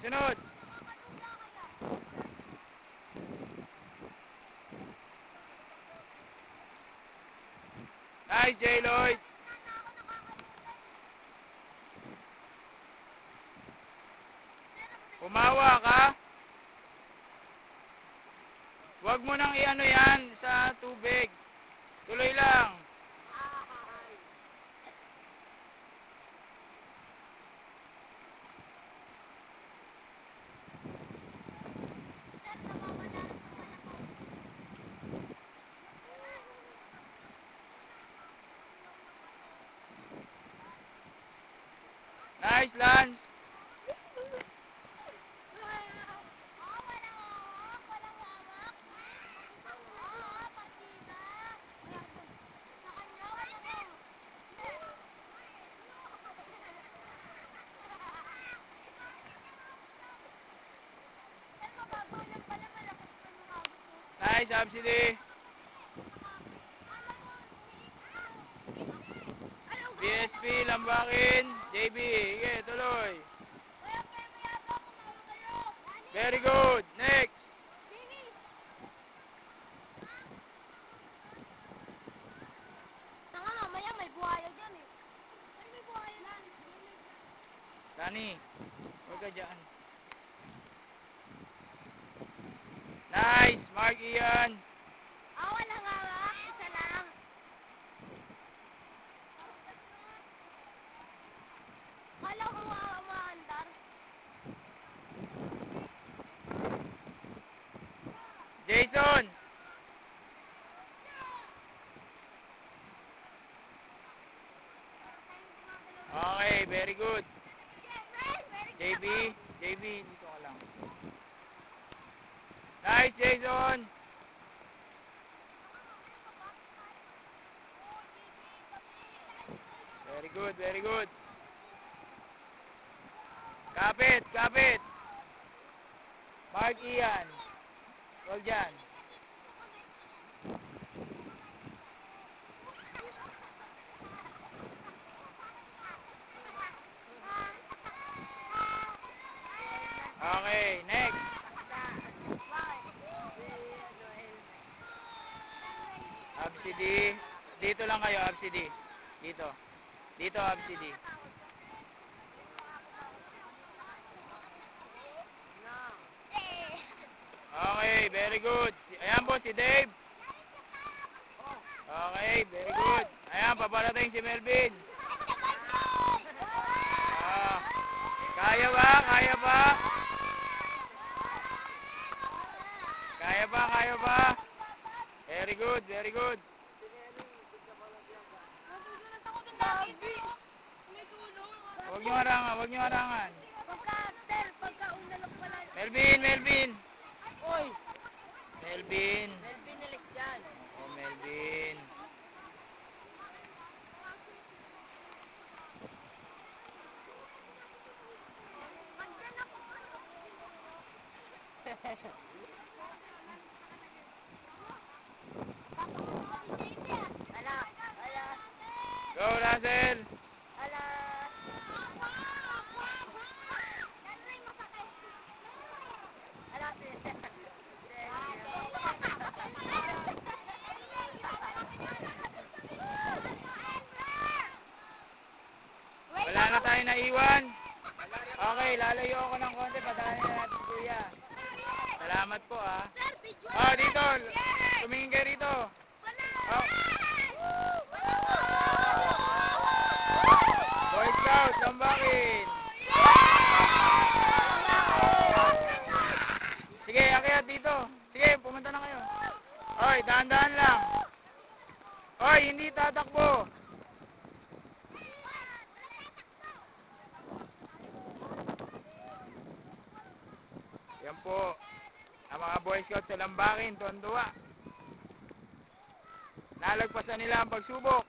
Sunod. Nice, J. Lloyd. Pumawa ka. Huwag mo nang iano yan sa tubig. Tuloy lang. Nice, Lance. Nice, Absidi. BSP, lambakin. JB, sige, tuloy. Very good. Next. Tanga mamaya may buhaya dyan eh. Ay, may buhaya lang. Dani, huwag ka dyan. Nice, Mark Ian. Wala nga nga. Isa lang. Kala ko maandar. Jason. Okay, very good. JB, dito ka lang. Nice, Jason. Very good, very good. Kapit, kapit. Mark Ian. Huwag dyan. Okay, next. Absidi. Dito lang kayo, Absidi. Dito. Dito, Absidi. Okay, very good. Ayan po si Dave. Okay, very good. Ayan, paparating si Melvin. Kaya ba? Kaya ba? Kaya ba? Kaya ba? Very good, very good. Huwag niyo harangan, huwag niyo harangan. Pagka unalok pala. Melvin, Melvin. Oy. Melvin. Melvin nalik dyan. Oh, Melvin. Go, Russell. Wala na tayo naiwan. Okay, lalayo ako ng konti. Padaanin na natin, kuya. Salamat po, ah. Oh, dito. Tumingin kayo rito. Oh. Boy Scout, lambakin. Sige, akyat dito. Sige, pumunta na kayo. Oy, dahan-dahan lang. Oy, hindi tatakbo. Yan po. Ang mga Boy Scouts sa lambakin, tuwan-tuwa. Nalagpasan nila ang pagsubok.